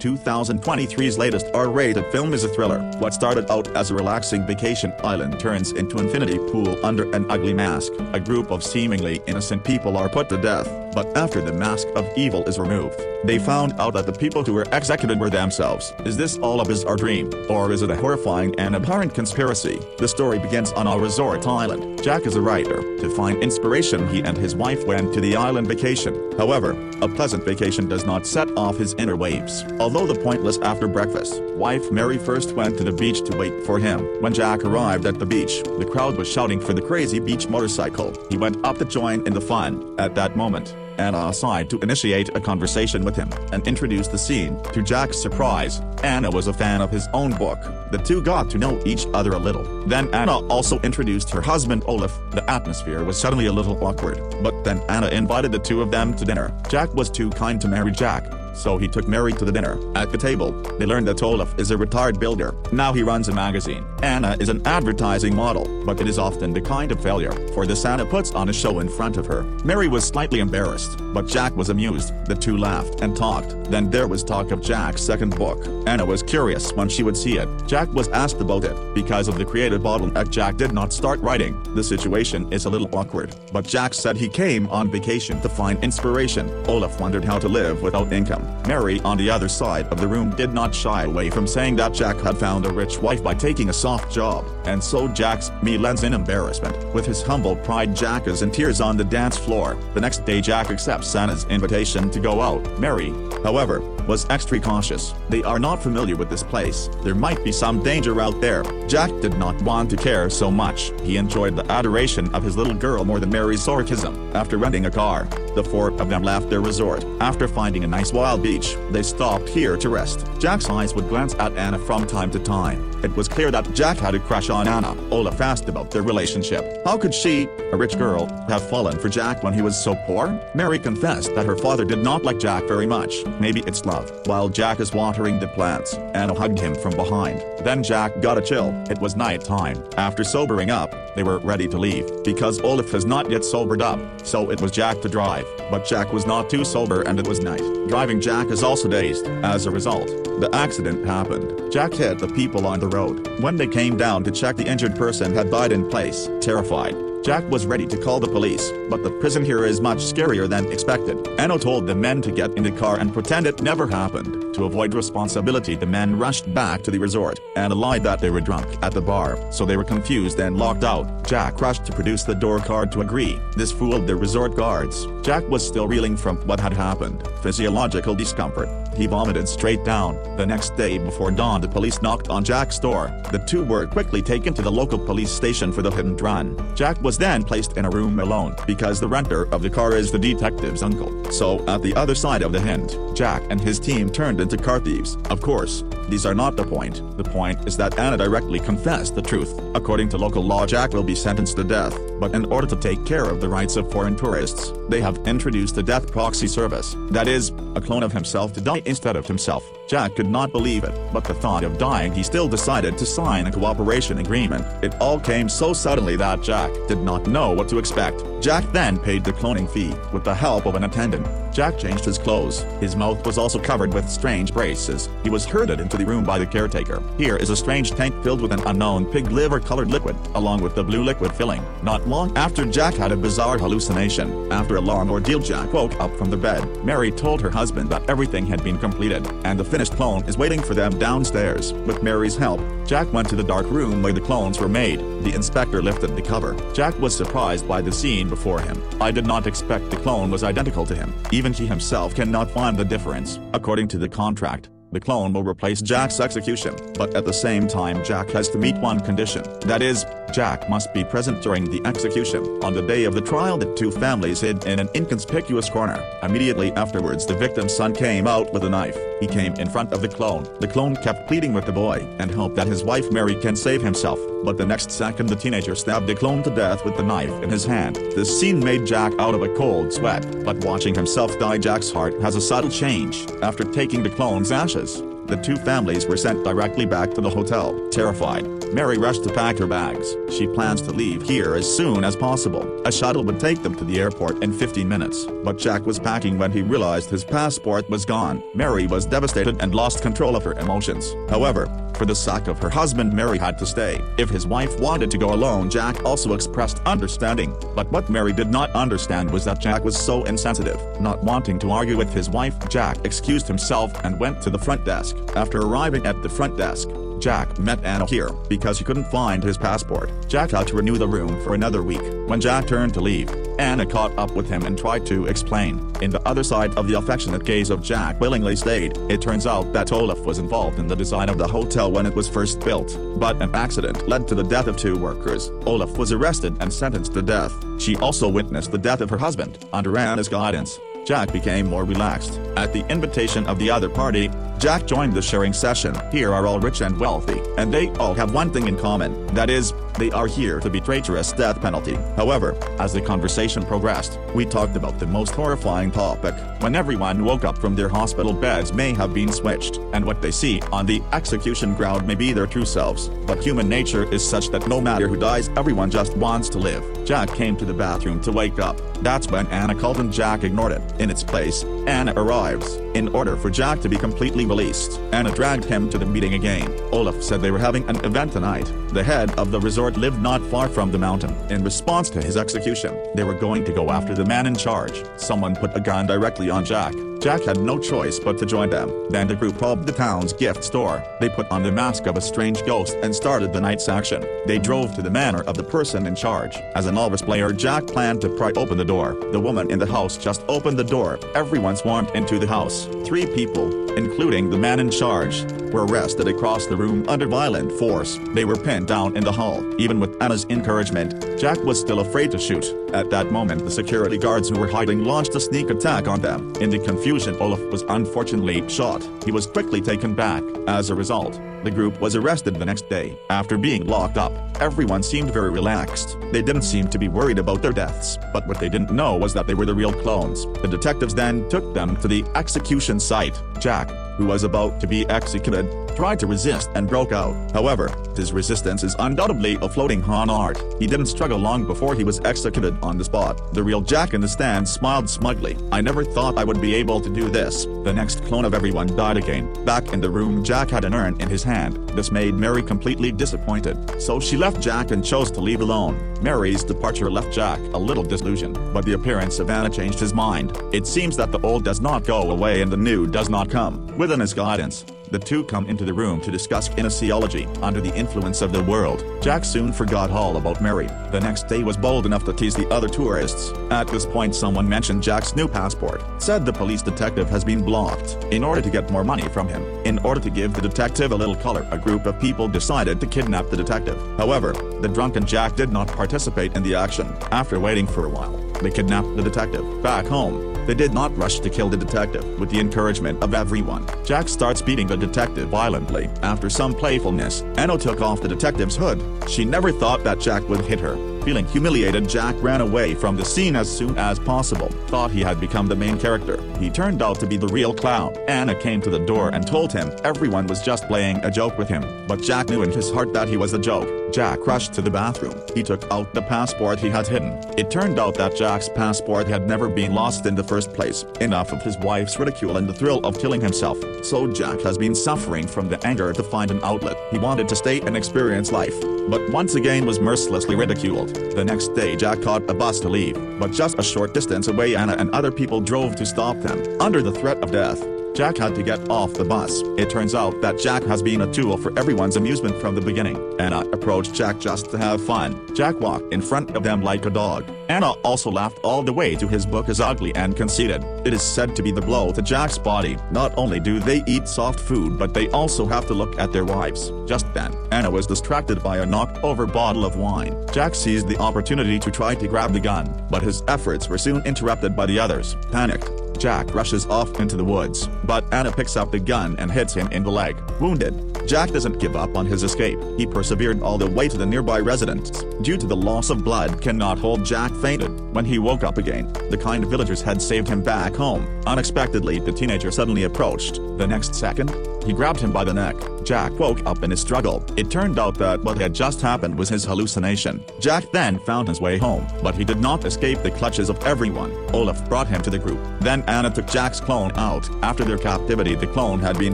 2023's latest R-rated film is a thriller. What started out as a relaxing vacation island turns into infinity pool under an ugly mask. A group of seemingly innocent people are put to death, but after the mask of evil is removed, they found out that the people who were executed were themselves. Is this all a bizarre dream, or is it a horrifying and abhorrent conspiracy? The story begins on a resort island. Jack is a writer. To find inspiration, he and his wife went to the island vacation. However, a pleasant vacation does not set off his inner waves. Although the pointless after breakfast, wife Mary first went to the beach to wait for him. When Jack arrived at the beach, the crowd was shouting for the crazy beach motorcycle. He went up to join in the fun. At that moment, Anna aside to initiate a conversation with him, and introduced the scene. To Jack's surprise, Anna was a fan of his own book. The two got to know each other a little. Then Anna also introduced her husband Olaf. The atmosphere was suddenly a little awkward, but then Anna invited the two of them to dinner. Jack was too kind to marry Jack, so he took Mary to the dinner. At the table, they learned that Olaf is a retired builder. Now he runs a magazine. Anna is an advertising model, but it is often the kind of failure. For this, Anna puts on a show in front of her. Mary was slightly embarrassed, but Jack was amused. The two laughed and talked. Then there was talk of Jack's second book. Anna was curious when she would see it. Jack was asked about it. Because of the creative bottleneck, Jack did not start writing. The situation is a little awkward, but Jack said he came on vacation to find inspiration. Olaf wondered how to live without income. Mary, on the other side of the room, did not shy away from saying that Jack had found a rich wife by taking a soft job, and so Jack's me lends in embarrassment. With his humble pride, Jack is in tears on the dance floor. The next day, Jack accepts Anna's invitation to go out. Mary, however, was extra cautious. They are not familiar with this place. There might be some danger out there. Jack did not want to care so much. He enjoyed the adoration of his little girl more than Mary's sarcasm. After renting a car, the four of them left their resort. After finding a nice wild beach, they stopped here to rest. Jack's eyes would glance at Anna from time to time. It was clear that Jack had a crush on Anna. Olaf asked about their relationship. How could she, a rich girl, have fallen for Jack when he was so poor? Mary confessed that her father did not like Jack very much. Maybe it's love. While Jack is watering the plants, Anna hugged him from behind. Then Jack got a chill. It was night time. After sobering up, they were ready to leave. Because Olaf has not yet sobered up, so it was Jack to drive. But Jack was not too sober and it was night. Driving, Jack is also dazed. As a result, the accident happened. Jack hit the people on the road. When they came down to check, the injured person had died in place. Terrified, Jack was ready to call the police, but the prison here is much scarier than expected. Anna told the men to get in the car and pretend it never happened. To avoid responsibility, the men rushed back to the resort. Anna lied that they were drunk at the bar, so they were confused and locked out. Jack rushed to produce the door card to agree. This fooled the resort guards. Jack was still reeling from what had happened. Physiological discomfort. He vomited straight down. The next day before dawn, the police knocked on Jack's door. The two were quickly taken to the local police station for the hit and run. Jack was then placed in a room alone, because the renter of the car is the detective's uncle. So at the other side of the hint, Jack and his team turned into car thieves. Of course, these are not the point. The point is that Anna directly confessed the truth. According to local law, Jack will be sentenced to death, but in order to take care of the rights of foreign tourists, they have introduced a death proxy service. That is, a clone of himself to die instead of himself. Jack could not believe it, but the thought of dying, he still decided to sign a cooperation agreement. It all came so suddenly that Jack did not know what to expect. Jack then paid the cloning fee with the help of an attendant. Jack changed his clothes. His mouth was also covered with strange braces. He was herded into the room by the caretaker. Here is a strange tank filled with an unknown pig liver-colored liquid, along with the blue liquid filling. Not long after, Jack had a bizarre hallucination. After a long ordeal, Jack woke up from the bed. Mary told her husband that everything had been completed, and the finished clone is waiting for them downstairs. With Mary's help, Jack went to the dark room where the clones were made. The inspector lifted the cover. Jack was surprised by the scene before him. I did not expect the clone was identical to him. Even he himself cannot find the difference. According to the contract, the clone will replace Jack's execution, but at the same time Jack has to meet one condition. That is, Jack must be present during the execution. On the day of the trial, the two families hid in an inconspicuous corner. Immediately afterwards, the victim's son came out with a knife. He came in front of the clone. The clone kept pleading with the boy and hoped that his wife Mary can save himself. But the next second, the teenager stabbed the clone to death with the knife in his hand. This scene made Jack out of a cold sweat, but watching himself die, Jack's heart has a subtle change. After taking the clone's ashes, The two families were sent directly back to the hotel. Terrified, Mary rushed to pack her bags. She plans to leave here as soon as possible. A shuttle would take them to the airport in 15 minutes. But Jack was packing when he realized his passport was gone. Mary was devastated and lost control of her emotions. However, for the sake of her husband, Mary had to stay. If his wife wanted to go alone, Jack also expressed understanding. But what Mary did not understand was that Jack was so insensitive. Not wanting to argue with his wife, Jack excused himself and went to the front desk. After arriving at the front desk, Jack met Anna here because he couldn't find his passport. Jack had to renew the room for another week. When Jack turned to leave, Anna caught up with him and tried to explain. In the other side of the affectionate gaze of Jack willingly stayed. It turns out that Olaf was involved in the design of the hotel when it was first built. But an accident led to the death of 2 workers. Olaf was arrested and sentenced to death. She also witnessed the death of her husband. Under Anna's guidance, Jack became more relaxed. At the invitation of the other party, Jack joined the sharing session. Here are all rich and wealthy, and they all have one thing in common. That is, they are here to be traitorous death penalty. However, as the conversation progressed, we talked about the most horrifying topic. When everyone woke up from their hospital beds may have been switched, and what they see on the execution ground may be their true selves. But human nature is such that no matter who dies, everyone just wants to live. Jack came to the bathroom to wake up. That's when Anna called and Jack ignored it. In its place, Anna arrives. In order for Jack to be completely released, Anna dragged him to the meeting again. Olaf said they were having an event tonight. The head of the resort lived not far from the mountain. In response to his execution, they were going to go after the man in charge. Someone put a gun directly on Jack. Jack had no choice but to join them. Then the group robbed the town's gift store. They put on the mask of a strange ghost and started the night's action. They drove to the manor of the person in charge. As a novice player, Jack planned to pry open the door. The woman in the house just opened the door. Everyone swarmed into the house. 3 people, including the man in charge, were arrested across the room under violent force. They were pinned down in the hall. Even with Anna's encouragement, Jack was still afraid to shoot. At that moment, the security guards who were hiding launched a sneak attack on them. In the confusion, Olaf was unfortunately shot. He was quickly taken back. As a result, the group was arrested the next day. After being locked up, everyone seemed very relaxed. They didn't seem to be worried about their deaths, but what they didn't know was that they were the real clones. The detectives then took them to the execution site. Jack, who was about to be executed, tried to resist and broke out. However, his resistance is undoubtedly a floating con art. He didn't struggle long before he was executed on the spot. The real Jack in the stand smiled smugly. "I never thought I would be able to do this." The next clone of everyone died again. Back in the room, Jack had an urn in his hand. This made Mary completely disappointed, so she left Jack and chose to leave alone. Mary's departure left Jack a little disillusioned, but the appearance of Anna changed his mind. It seems that the old does not go away and the new does not come. Within his guidance, the two come into the room to discuss kinesiology. Under the influence of the world, Jack soon forgot all about Mary. The next day was bold enough to tease the other tourists. At this point, someone mentioned Jack's new passport. Said the police detective has been blocked. In order to get more money from him, in order to give the detective a little color, a group of people decided to kidnap the detective. However, the drunken Jack did not participate in the action. After waiting for a while, they kidnapped the detective. Back home, they did not rush to kill the detective. With the encouragement of everyone, Jack starts beating the detective violently. After some playfulness, Anna took off the detective's hood. She never thought that Jack would hit her. Feeling humiliated, Jack ran away from the scene as soon as possible. Thought he had become the main character. He turned out to be the real clown. Anna came to the door and told him everyone was just playing a joke with him. But Jack knew in his heart that he was a joke. Jack rushed to the bathroom. He took out the passport he had hidden. It turned out that Jack's passport had never been lost in the first place. Enough of his wife's ridicule and the thrill of killing himself. So Jack has been suffering from the anger to find an outlet. He wanted to stay and experience life, but once again was mercilessly ridiculed. The next day, Jack caught a bus to leave, but just a short distance away, Anna and other people drove to stop them. Under the threat of death, Jack had to get off the bus. It turns out that Jack has been a tool for everyone's amusement from the beginning. Anna approached Jack just to have fun. Jack walked in front of them like a dog. Anna also laughed all the way to his book as ugly and conceited. It is said to be the blow to Jack's body. Not only do they eat soft food, but they also have to look at their wives. Just then, Anna was distracted by a knocked-over bottle of wine. Jack seized the opportunity to try to grab the gun, but his efforts were soon interrupted by the others. Panicked, Jack rushes off into the woods, but Anna picks up the gun and hits him in the leg. Wounded, Jack doesn't give up on his escape. He persevered all the way to the nearby residence. Due to the loss of blood cannot hold, Jack fainted. When he woke up again, the kind villagers had saved him back home. Unexpectedly, the teenager suddenly approached. The next second, He grabbed him by the neck. Jack woke up in his struggle. It turned out that what had just happened was his hallucination. Jack then found his way home, but he did not escape the clutches of everyone. Olaf brought him to the group. Then Anna took Jack's clone out. After their captivity, the clone had been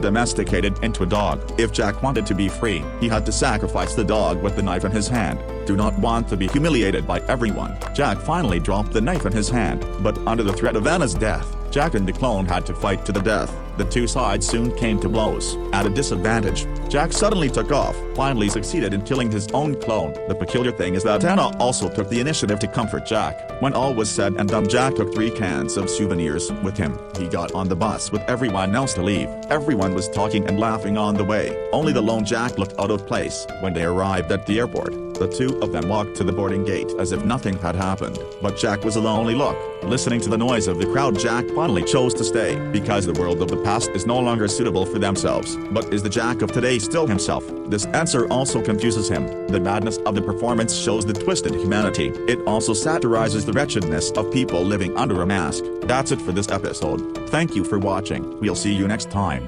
domesticated into a dog. If Jack wanted to be free, he had to sacrifice the dog with the knife in his hand. Do not want to be humiliated by everyone. Jack finally dropped the knife in his hand, but under the threat of Anna's death, Jack and the clone had to fight to the death. The two sides soon came to blows. At a disadvantage, Jack suddenly took off, finally succeeded in killing his own clone. The peculiar thing is that Anna also took the initiative to comfort Jack. When all was said and done, Jack took 3 cans of souvenirs with him. He got on the bus with everyone else to leave. Everyone was talking and laughing on the way. Only the lone Jack looked out of place. When they arrived at the airport, the two of them walked to the boarding gate as if nothing had happened. But Jack was a lonely look. Listening to the noise of the crowd, Jack finally chose to stay, because the world of the past is no longer suitable for themselves. But is the Jack of today still himself? This answer also confuses him. The madness of the performance shows the twisted humanity. It also satirizes the wretchedness of people living under a mask. That's it for this episode. Thank you for watching. We'll see you next time.